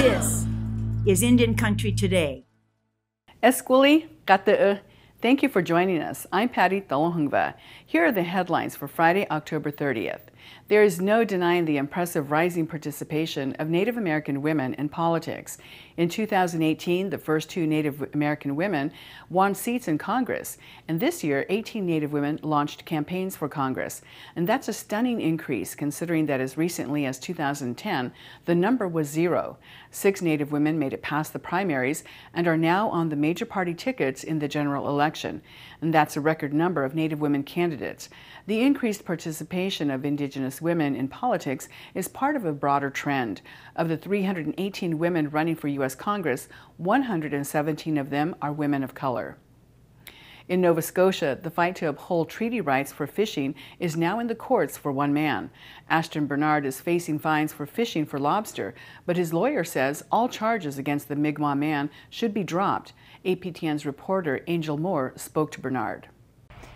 This is Indian Country Today. Esquili Kata'a. Thank you for joining us. I'm Patty Thalohungva. Here are the headlines for Friday, October 30th. There is no denying the impressive rising participation of Native American women in politics. In 2018, the first 2 Native American women won seats in Congress. And this year, 18 Native women launched campaigns for Congress. And that's a stunning increase considering that as recently as 2010, the number was 0. 6 Native women made it past the primaries and are now on the major party tickets in the general election. And that's a record number of Native women candidates. The increased participation of Indigenous women in politics is part of a broader trend. Of the 318 women running for U.S. Congress, 117 of them are women of color. In Nova Scotia, the fight to uphold treaty rights for fishing is now in the courts for one man. Ashton Bernard is facing fines for fishing for lobster, but his lawyer says all charges against the Mi'kmaq man should be dropped. APTN's reporter Angel Moore spoke to Bernard.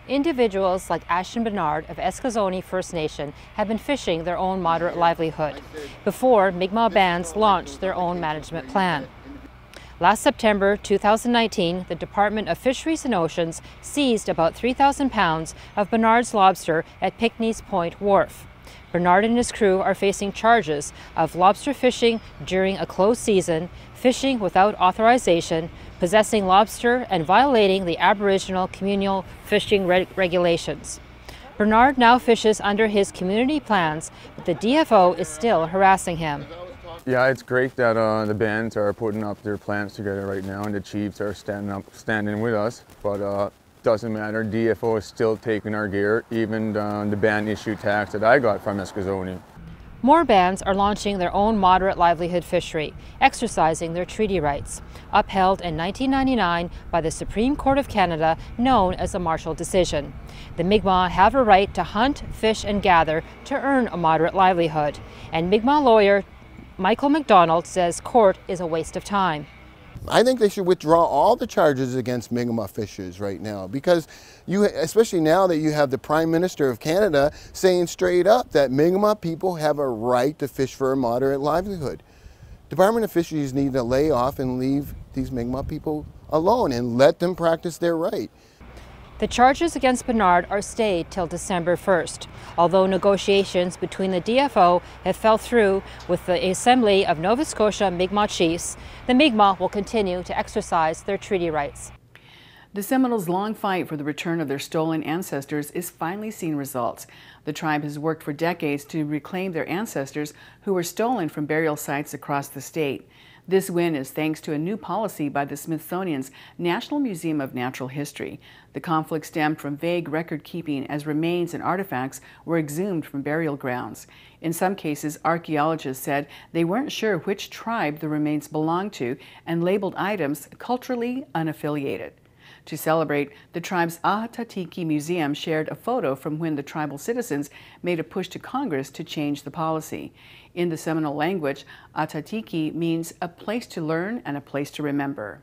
Individuals like Ashton Bernard of Eskazoni First Nation have been fishing their own moderate livelihood before Mi'kmaq bands launched their own management plan. Last September 2019, the Department of Fisheries and Oceans seized about 3,000 pounds of Bernard's lobster at Pinckney's Point Wharf. Bernard and his crew are facing charges of lobster fishing during a closed season, fishing without authorization, possessing lobster, and violating the Aboriginal communal fishing regulations. Bernard now fishes under his community plans, but the DFO is still harassing him. Yeah, it's great that the bands are putting up their plans together right now and the chiefs are standing with us, but doesn't matter, DFO is still taking our gear, even the band issue tax that I got from Eskazoni. More bands are launching their own moderate livelihood fishery, exercising their treaty rights, upheld in 1999 by the Supreme Court of Canada, known as the Marshall Decision. The Mi'kmaq have a right to hunt, fish, and gather to earn a moderate livelihood, and Mi'kmaq lawyer Michael McDonald says court is a waste of time. I think they should withdraw all the charges against Mi'kmaq fishers right now, because especially now that you have the Prime Minister of Canada saying straight up that Mi'kmaq people have a right to fish for a moderate livelihood. Department of Fisheries need to lay off and leave these Mi'kmaq people alone and let them practice their right. The charges against Bernard are stayed till December 1st, although negotiations between the DFO have fell through with the Assembly of Nova Scotia Mi'kmaq Chiefs. The Mi'kmaq will continue to exercise their treaty rights. The Seminoles' long fight for the return of their stolen ancestors is finally seeing results. The tribe has worked for decades to reclaim their ancestors who were stolen from burial sites across the state. This win is thanks to a new policy by the Smithsonian's National Museum of Natural History. The conflict stemmed from vague record-keeping as remains and artifacts were exhumed from burial grounds. In some cases, archaeologists said they weren't sure which tribe the remains belonged to and labeled items culturally unaffiliated. To celebrate, the tribe's Ahatatiki Museum shared a photo from when the tribal citizens made a push to Congress to change the policy. In the Seminole language, Ahatatiki means a place to learn and a place to remember.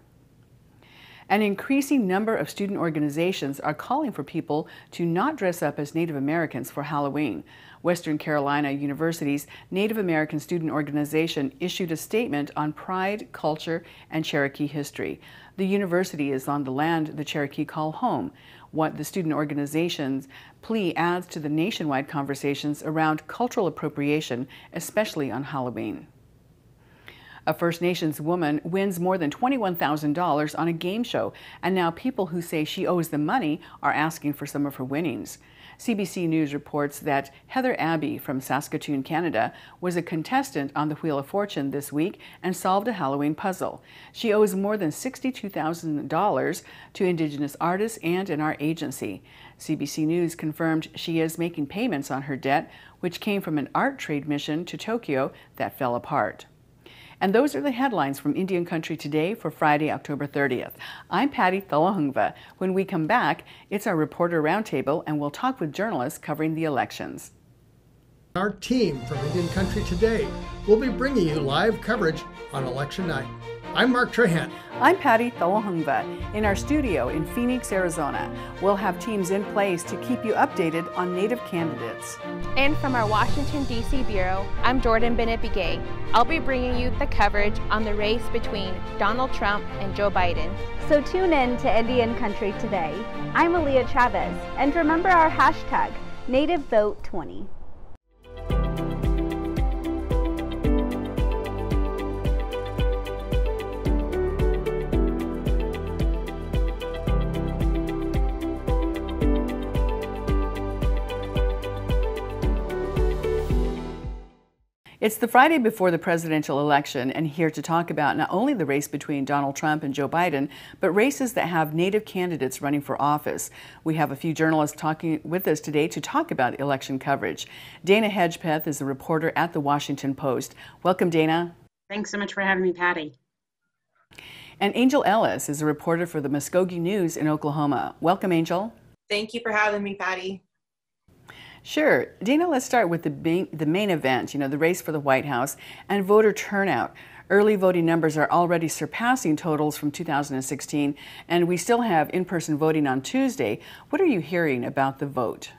An increasing number of student organizations are calling for people to not dress up as Native Americans for Halloween. Western Carolina University's Native American Student Organization issued a statement on pride, culture, and Cherokee history. The university is on the land the Cherokee call home. What the student organization's plea adds to the nationwide conversations around cultural appropriation, especially on Halloween. A First Nations woman wins more than $21,000 on a game show, and now people who say she owes them money are asking for some of her winnings. CBC News reports that Heather Abbey from Saskatoon, Canada, was a contestant on the Wheel of Fortune this week and solved a Halloween puzzle. She owes more than $62,000 to Indigenous artists and in our agency. CBC News confirmed she is making payments on her debt, which came from an art trade mission to Tokyo that fell apart. And those are the headlines from Indian Country Today for Friday, October 30th. I'm Patty Thalohungva. When we come back, it's our Reporter Roundtable, and we'll talk with journalists covering the elections. Our team from Indian Country Today will be bringing you live coverage on election night. I'm Mark Trahan. I'm Patty Thalahungva. In our studio in Phoenix, Arizona, we'll have teams in place to keep you updated on Native candidates. And from our Washington, D.C. Bureau, I'm Jordan Bennett-Begay. I'll be bringing you the coverage on the race between Donald Trump and Joe Biden. So tune in to Indian Country today. I'm Aaliyah Chavez, and remember our hashtag, NativeVote20. It's the Friday before the presidential election, and here to talk about not only the race between Donald Trump and Joe Biden, but races that have Native candidates running for office. We have a few journalists talking with us today to talk about election coverage. Dana Hedgpeth is a reporter at the Washington Post. Welcome, Dana. Thanks so much for having me, Patty. And Angel Ellis is a reporter for the Mvskoke News in Oklahoma. Welcome, Angel. Thank you for having me, Patty. Sure. Dana, let's start with the main event, the race for the White House and voter turnout. Early voting numbers are already surpassing totals from 2016, and we still have in-person voting on Tuesday. What are you hearing about the vote?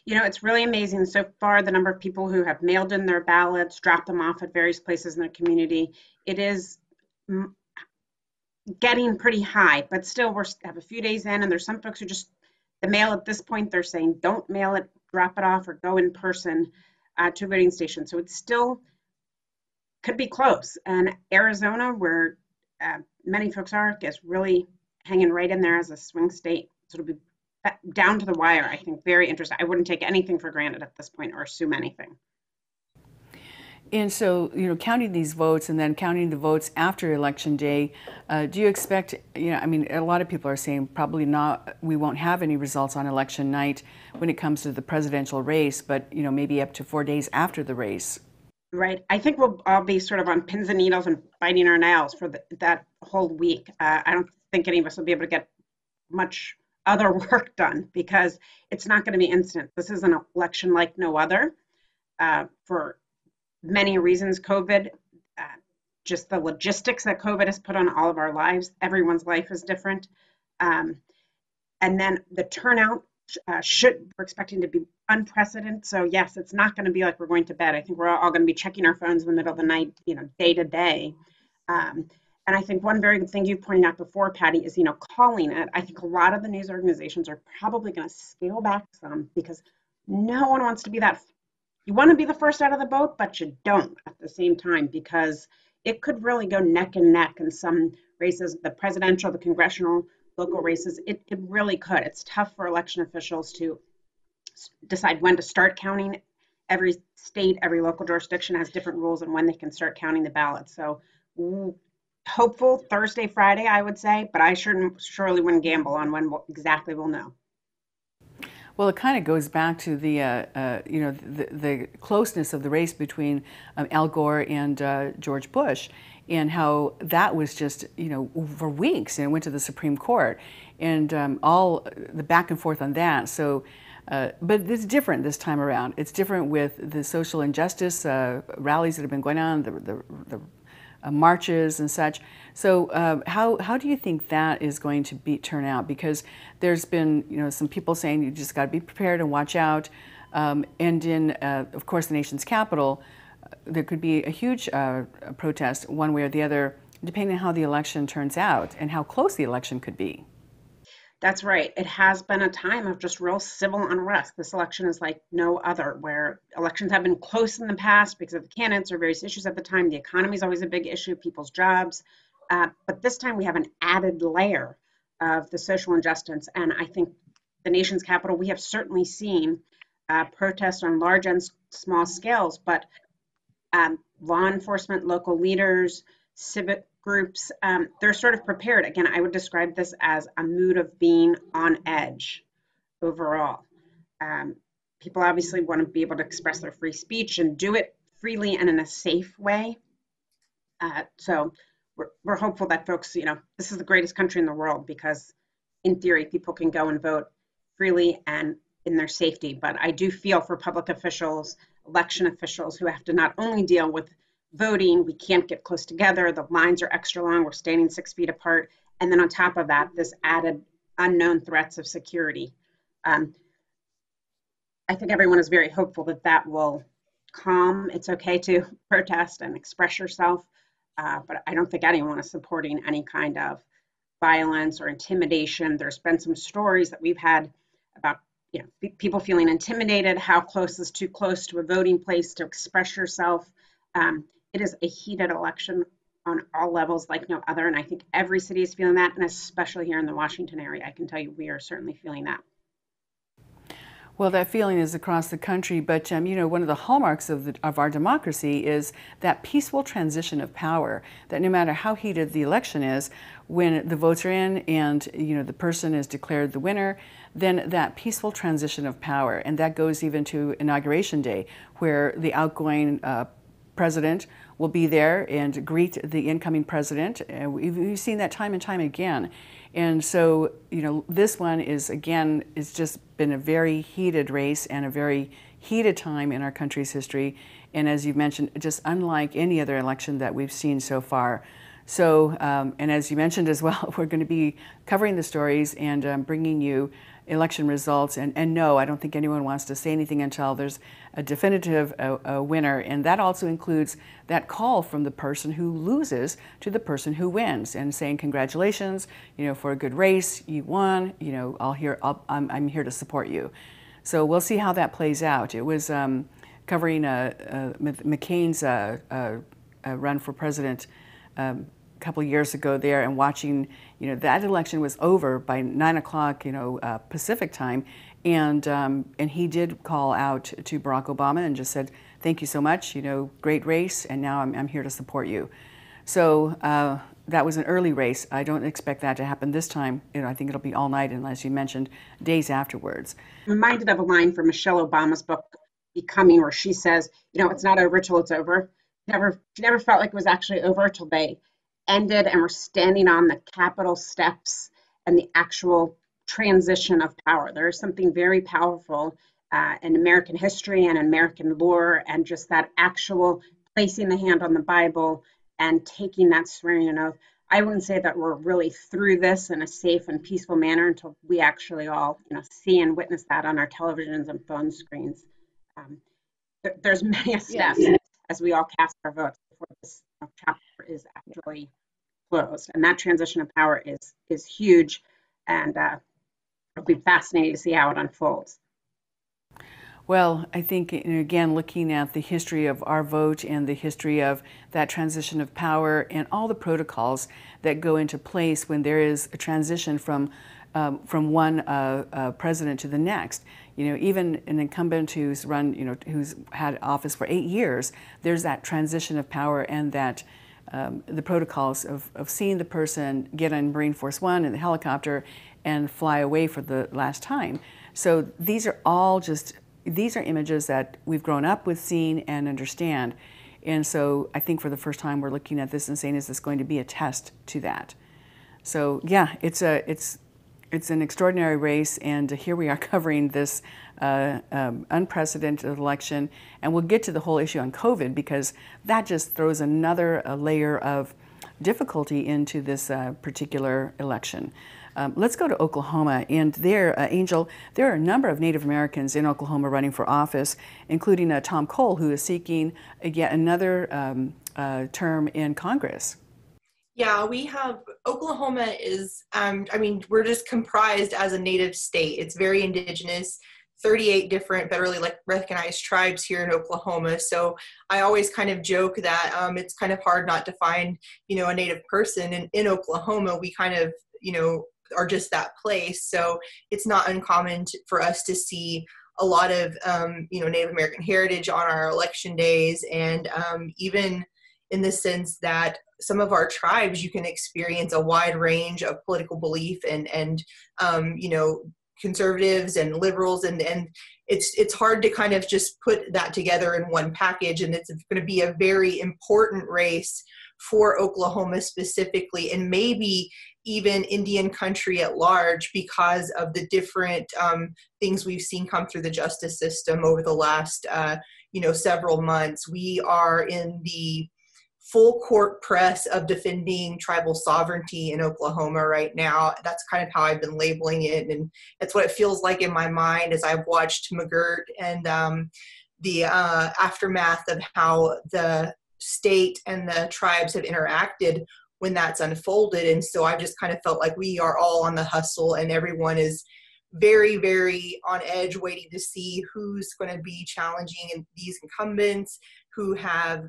It's really amazing so far, the number of people who have mailed in their ballots, dropped them off at various places in their community. It is getting pretty high, but still we have a few days in, and there's some folks who just, the mail at this point, they're saying don't mail it, drop it off, or go in person to a voting station. So it still could be close. And Arizona, where many folks are, is really hanging right in there as a swing state. So it'll be down to the wire, I think. Very interesting. I wouldn't take anything for granted at this point or assume anything. And so, counting these votes and then counting the votes after Election Day, do you expect, a lot of people are saying probably not, we won't have any results on election night when it comes to the presidential race, but, maybe up to 4 days after the race. Right. I think we'll all be sort of on pins and needles and biting our nails for that whole week. I don't think any of us will be able to get much other work done because it's not going to be instant. This is an election like no other for many reasons. COVID, just the logistics that COVID has put on all of our lives. Everyone's life is different. And then the turnout we're expecting to be unprecedented. So yes, it's not going to be like we're going to bed. I think we're all going to be checking our phones in the middle of the night, day to day. And I think one very good thing you pointed out before, Patty, is, calling it. I think a lot of the news organizations are probably going to scale back some because no one wants to be that. You want to be the first out of the boat, but you don't at the same time because it could really go neck and neck in some races, the presidential, the congressional, local races. It really could. It's tough for election officials to decide when to start counting. Every state, every local jurisdiction has different rules on when they can start counting the ballots. So hopeful Thursday, Friday, I would say, but I surely wouldn't gamble on when exactly we'll know. Well, it kind of goes back to the closeness of the race between Al Gore and George Bush, and how that was just for weeks, and it went to the Supreme Court, and all the back and forth on that. So, but it's different this time around. It's different with the social injustice rallies that have been going on, the marches and such. So how do you think that is going to turn out? Because there's been some people saying you just got to be prepared and watch out. And in, of course, the nation's capital, there could be a huge protest one way or the other, depending on how the election turns out and how close the election could be. That's right. It has been a time of just real civil unrest. This election is like no other, where elections have been close in the past because of the candidates or various issues at the time. The economy is always a big issue, people's jobs. But this time we have an added layer of the social injustice. And I think the nation's capital, we have certainly seen protests on large and small scales, but law enforcement, local leaders, civic groups, they're sort of prepared. Again, I would describe this as a mood of being on edge overall. People obviously want to be able to express their free speech and do it freely and in a safe way. So we're hopeful that folks, this is the greatest country in the world because in theory, people can go and vote freely and in their safety. But I do feel for public officials, election officials who have to not only deal with voting. We can't get close together. The lines are extra long. We're standing 6 feet apart. And then on top of that, this added unknown threats of security. I think everyone is very hopeful that that will calm. It's okay to protest and express yourself, but I don't think anyone is supporting any kind of violence or intimidation. There's been some stories that we've had about people feeling intimidated. How close is too close to a voting place to express yourself? It is a heated election on all levels like no other, and I think every city is feeling that, and especially here in the Washington area, I can tell you we are certainly feeling that. Well, that feeling is across the country, but one of the hallmarks of our democracy is that peaceful transition of power, that no matter how heated the election is, when the votes are in and the person is declared the winner, then that peaceful transition of power, and that goes even to Inauguration Day, where the outgoing president will be there and greet the incoming president. We've seen that time and time again. And so, this one is just been a very heated race and a very heated time in our country's history. And as you've mentioned, just unlike any other election that we've seen so far. So, and as you mentioned as well, we're going to be covering the stories and bringing you election results. And no, I don't think anyone wants to say anything until there's a definitive winner. And that also includes that call from the person who loses to the person who wins and saying, congratulations, for a good race, you won, I'm here to support you. So we'll see how that plays out. It was covering McCain's run for president a couple of years ago there, and watching, that election was over by 9 o'clock, Pacific time, and he did call out to Barack Obama and just said, "Thank you so much, great race, and now I'm here to support you." So that was an early race. I don't expect that to happen this time. I think it'll be all night, and as you mentioned, days afterwards. I'm reminded of a line from Michelle Obama's book, Becoming, where she says, it's not over till it's over. She never felt like it was actually over till they ended and we're standing on the Capitol steps and the actual transition of power. There is something very powerful in American history and American lore, and just that actual placing the hand on the Bible and taking that swearing oath. I wouldn't say that we're really through this in a safe and peaceful manner until we actually all see and witness that on our televisions and phone screens. There's many steps as we all cast our votes before this chapter is actually closed, and that transition of power is huge, and it'll be fascinating to see how it unfolds. Well, I think, again, looking at the history of our vote and the history of that transition of power and all the protocols that go into place when there is a transition from one president to the next. Even an incumbent who's who's had office for 8 years, there's that transition of power and that the protocols of seeing the person get on Marine Force One in the helicopter and fly away for the last time. So these are images that we've grown up with seeing and understand. And so I think for the first time we're looking at this and saying, is this going to be a test to that? So yeah, it's an extraordinary race, and here we are covering this unprecedented election. And we'll get to the whole issue on COVID, because that just throws another layer of difficulty into this particular election. Let's go to Oklahoma, and there, Angel, there are a number of Native Americans in Oklahoma running for office, including Tom Cole, who is seeking yet another term in Congress. Yeah, we have, Oklahoma is, we're just comprised as a Native state. It's very indigenous, 38 different federally recognized tribes here in Oklahoma. So I always kind of joke that it's kind of hard not to find, a Native person. And in Oklahoma, we kind of, are just that place. So it's not uncommon for us to see a lot of, Native American heritage on our election days. And even in the sense that some of our tribes, you can experience a wide range of political belief and conservatives and liberals, and it's hard to kind of just put that together in one package. And it's going to be a very important race for Oklahoma specifically, and maybe even Indian country at large, because of the different things we've seen come through the justice system over the last several months. We are in the full court press of defending tribal sovereignty in Oklahoma right now. That's kind of how I've been labeling it, and that's what it feels like in my mind as I've watched McGirt and the aftermath of how the state and the tribes have interacted when that's unfolded. And so I just kind of felt like we are all on the hustle, and everyone is very, very on edge, waiting to see who's going to be challenging these incumbents who have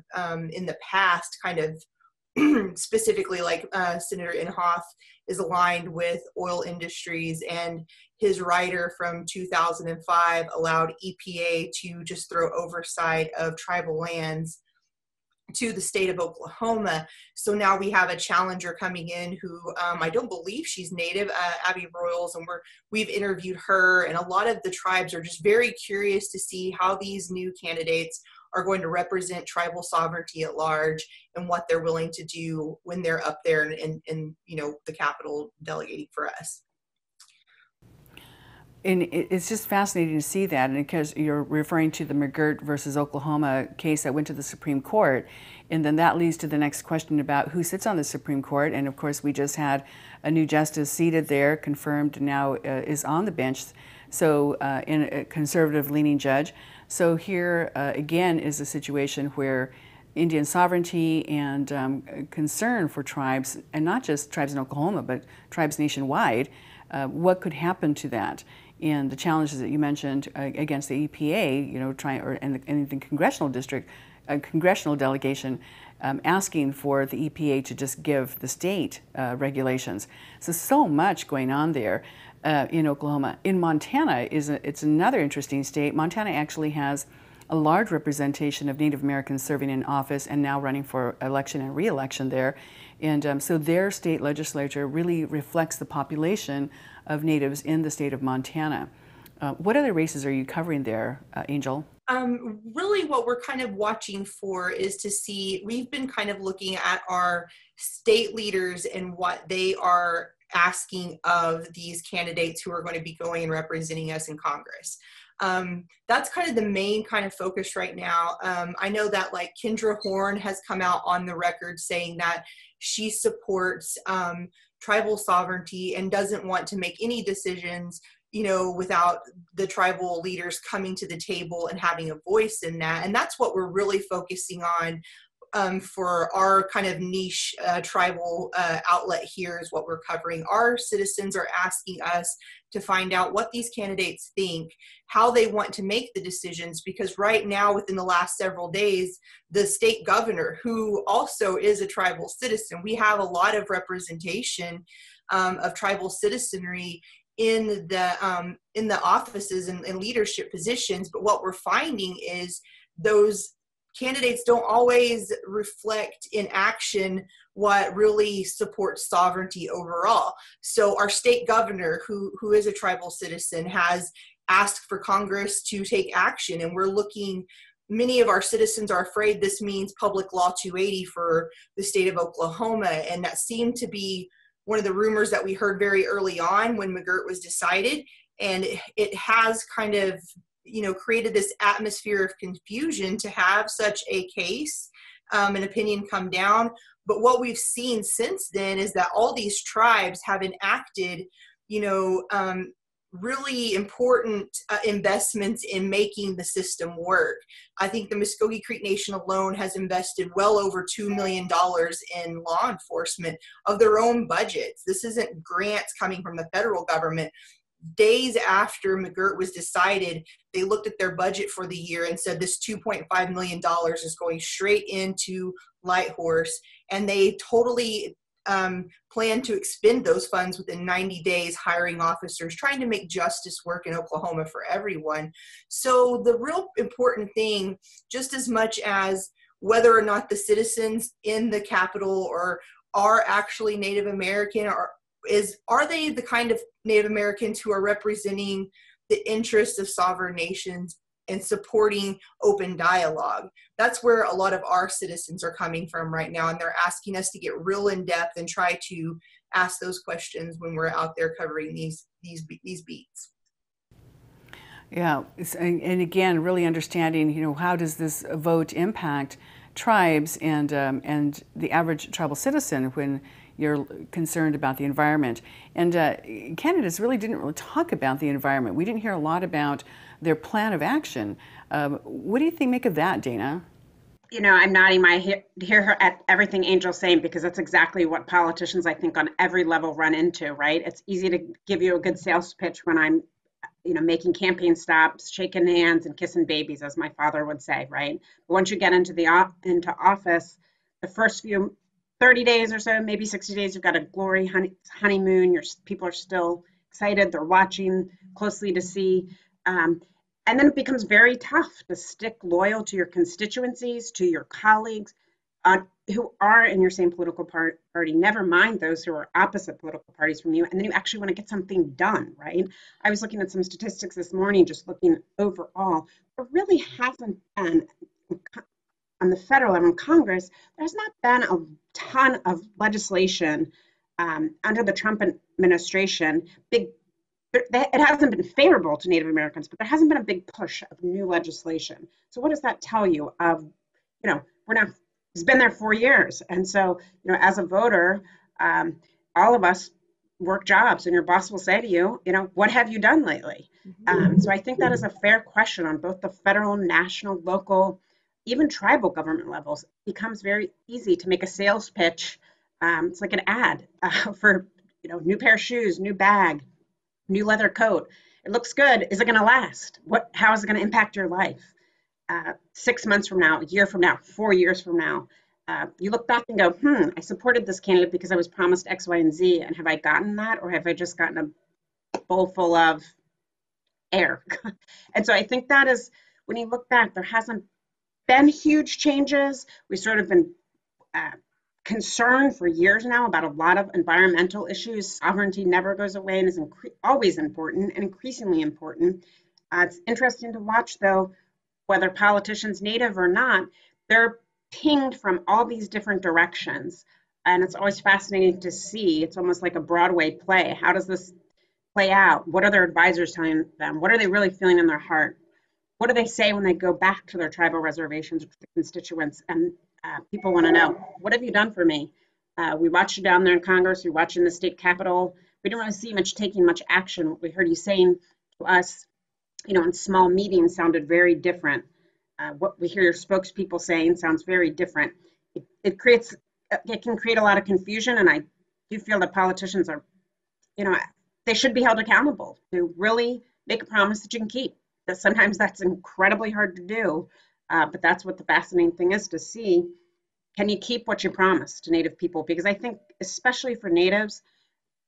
in the past kind of specifically like Senator Inhofe is aligned with oil industries, and his rider from 2005 allowed EPA to just throw oversight of tribal lands to the state of Oklahoma. So now we have a challenger coming in who I don't believe she's native, Abby Royals, and we've interviewed her, and a lot of the tribes are just very curious to see how these new candidates are going to represent tribal sovereignty at large and what they're willing to do when they're up there and you know, the Capitol delegating for us. And it's just fascinating to see that, and because you're referring to the McGirt versus Oklahoma case that went to the Supreme Court, and then that leads to the next question about who sits on the Supreme Court. And of course, we just had a new justice seated there, confirmed now is on the bench, so in a conservative-leaning judge. So here again is a situation where Indian sovereignty and concern for tribes, and not just tribes in Oklahoma, but tribes nationwide, what could happen to that? And the challenges that you mentioned against the EPA, you know, and the congressional district, congressional delegation asking for the EPA to just give the state regulations. So much going on there in Oklahoma. In Montana, it's another interesting state. Montana actually has a large representation of Native Americans serving in office and now running for election and re-election there. And so their state legislature really reflects the population of Natives in the state of Montana. What other races are you covering there, Angel? Really what we're kind of watching for is to see, we've been kind of looking at our state leaders and what they are asking of these candidates who are going to be going and representing us in Congress. That's kind of the main kind of focus right now. I know that like Kendra Horn has come out on the record saying that she supports tribal sovereignty and doesn't want to make any decisions, you know, without the tribal leaders coming to the table and having a voice in that. And that's what we're really focusing on for our kind of niche tribal outlet here is what we're covering. Our citizens are asking us to find out what these candidates think, how they want to make the decisions, because right now, within the last several days, the state governor, who also is a tribal citizen, we have a lot of representation of tribal citizenry in the offices and leadership positions. But what we're finding is those candidates don't always reflect in action what really supports sovereignty overall. So our state governor, who is a tribal citizen, has asked for Congress to take action, and we're looking, many of our citizens are afraid this means Public Law 280 for the state of Oklahoma, and that seemed to be one of the rumors that we heard very early on when McGirt was decided, and it has kind of, you know, created this atmosphere of confusion to have such a case, an opinion come down. But what we've seen since then is that all these tribes have enacted, you know, really important investments in making the system work. I think the Mvskoke Creek Nation alone has invested well over $2 million in law enforcement of their own budgets. This isn't grants coming from the federal government. Days after McGirt was decided, they looked at their budget for the year and said this $2.5 million is going straight into Lighthorse, and they totally plan to expend those funds within 90 days, hiring officers, trying to make justice work in Oklahoma for everyone. So the real important thing, just as much as whether or not the citizens in the Capitol are actually Native American, are they the kind of Native Americans who are representing the interests of sovereign nations and supporting open dialogue? That's where a lot of our citizens are coming from right now, and they're asking us to get real in depth and try to ask those questions when we're out there covering these beats. Yeah, and again, really understanding, you know, how does this vote impact tribes and the average tribal citizen when you're concerned about the environment. And candidates really didn't talk about the environment. We didn't hear a lot about their plan of action. What do you make of that, Dana? You know, I'm nodding my hear her at everything Angel's saying, because that's exactly what politicians, I think, on every level run into, right? It's easy to give you a good sales pitch when I'm, making campaign stops, shaking hands and kissing babies, as my father would say, right? But once you get into office, the first few 30 days or so, maybe 60 days, you've got a glory honeymoon. People are still excited. They're watching closely to see. And then it becomes very tough to stick loyal to your constituencies, to your colleagues who are in your same political party, never mind those who are opposite political parties from you. And then you actually want to get something done, right? I was looking at some statistics this morning, just looking overall. There really hasn't been, on the federal level in Congress, there's not been a ton of legislation under the Trump administration, it hasn't been favorable to Native Americans, but there hasn't been a big push of new legislation. So what does that tell you of, it's been there 4 years. And so, as a voter, all of us work jobs, and your boss will say to you, what have you done lately? So I think that is a fair question on both the federal, national, local, even tribal government levels. It becomes very easy to make a sales pitch. It's like an ad for, new pair of shoes, new bag, new leather coat. It looks good. Is it going to last? How is it going to impact your life? 6 months from now, a year from now, 4 years from now, you look back and go, I supported this candidate because I was promised X, Y, and Z. And have I gotten that? Or have I just gotten a bowl full of air? And so I think that is, when you look back, there hasn't been huge changes. We've sort of been concerned for years now about a lot of environmental issues. Sovereignty never goes away and is always important and increasingly important. It's interesting to watch, though, whether politicians, Native or not, they're pinged from all these different directions. And it's always fascinating to see. It's almost like a Broadway play. How does this play out? What are their advisors telling them? What are they really feeling in their heart? What do they say when they go back to their tribal reservations with the constituents? And people want to know, what have you done for me? We watched you down there in Congress. We watched you in the state capitol. We didn't really see taking much action. What we heard you saying to us, in small meetings sounded very different. What we hear your spokespeople saying sounds very different. It can create a lot of confusion. And I do feel that politicians are, they should be held accountable to really make a promise that you can keep. That sometimes that's incredibly hard to do. But that's what the fascinating thing is, to see, can you keep what you promised to Native people? Because I think, especially for Natives,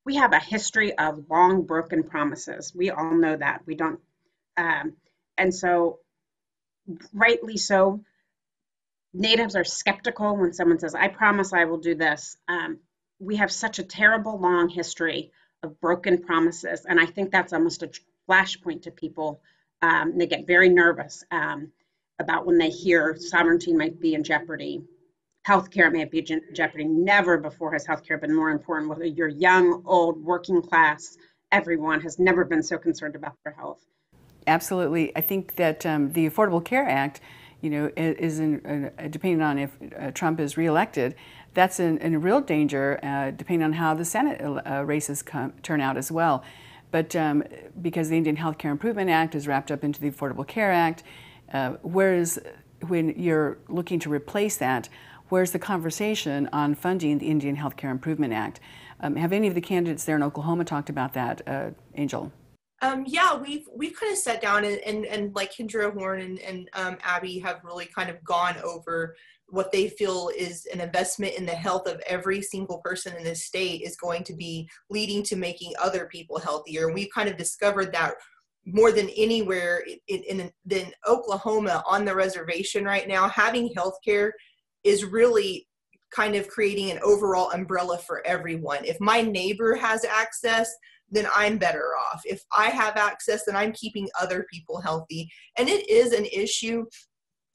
we have a history of long broken promises. We all know that. We don't. And so, rightly so, Natives are skeptical when someone says, I promise I will do this. We have such a terrible long history of broken promises. And I think that's almost a flashpoint to people. They get very nervous about when they hear sovereignty might be in jeopardy, healthcare may be in jeopardy. Never before has healthcare been more important, whether you're young, old, working class. Everyone has never been so concerned about their health. Absolutely. I think that the Affordable Care Act, is depending on if Trump is reelected, that's in real danger, depending on how the Senate races turn out as well. But because the Indian Health Care Improvement Act is wrapped up into the Affordable Care Act, whereas when you're looking to replace that, where's the conversation on funding the Indian Health Care Improvement Act? Have any of the candidates there in Oklahoma talked about that, Angel? Yeah, we've kind of sat down and like Kendra Horn and Abby have really kind of gone over what they feel is an investment in the health of every single person in this state is going to be leading to making other people healthier. And we've kind of discovered that more than anywhere than Oklahoma on the reservation right now, having healthcare is really kind of creating an overall umbrella for everyone. If my neighbor has access, then I'm better off. If I have access, then I'm keeping other people healthy. And it is an issue.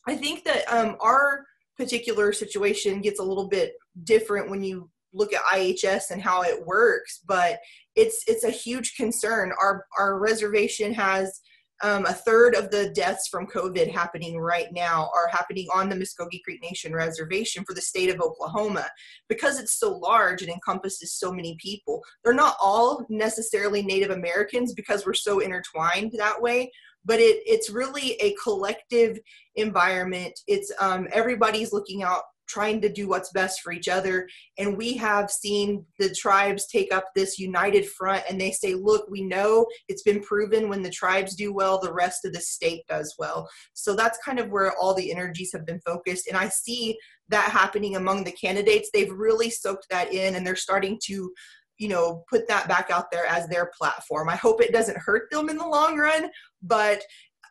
I think that our particular situation gets a little bit different when you look at IHS and how it works, but it's a huge concern. Our reservation has A third of the deaths from COVID happening right now are happening on the Mvskoke Creek Nation Reservation for the state of Oklahoma. Because it's so large and encompasses so many people, they're not all necessarily Native Americans because we're so intertwined that way, but it's really a collective environment. It's everybody's looking out, trying to do what's best for each other. And we have seen the tribes take up this united front, and they say, look, we know it's been proven when the tribes do well, the rest of the state does well. So that's kind of where all the energies have been focused. And I see that happening among the candidates. They've really soaked that in, and they're starting to, you know, put that back out there as their platform. I hope it doesn't hurt them in the long run, but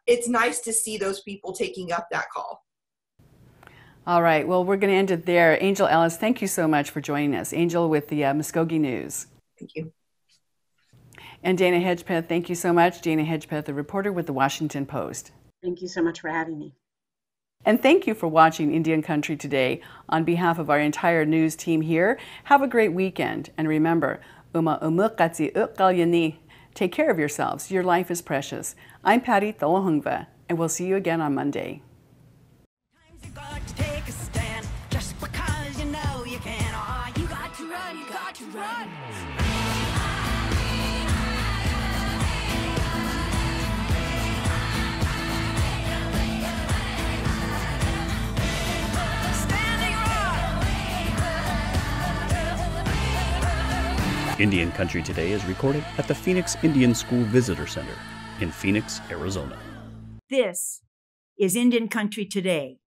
it's nice to see those people taking up that call. All right, well, we're going to end it there. Angel Ellis, thank you so much for joining us. Angel with the Mvskoke News. Thank you. And Dana Hedgpeth, thank you so much. Dana Hedgpeth, a reporter with the Washington Post. Thank you so much for having me. And thank you for watching Indian Country Today. On behalf of our entire news team here, have a great weekend. And remember, take care of yourselves. Your life is precious. I'm Patty Tholahungva, and we'll see you again on Monday. Indian Country Today is recorded at the Phoenix Indian School Visitor Center in Phoenix, Arizona. This is Indian Country Today.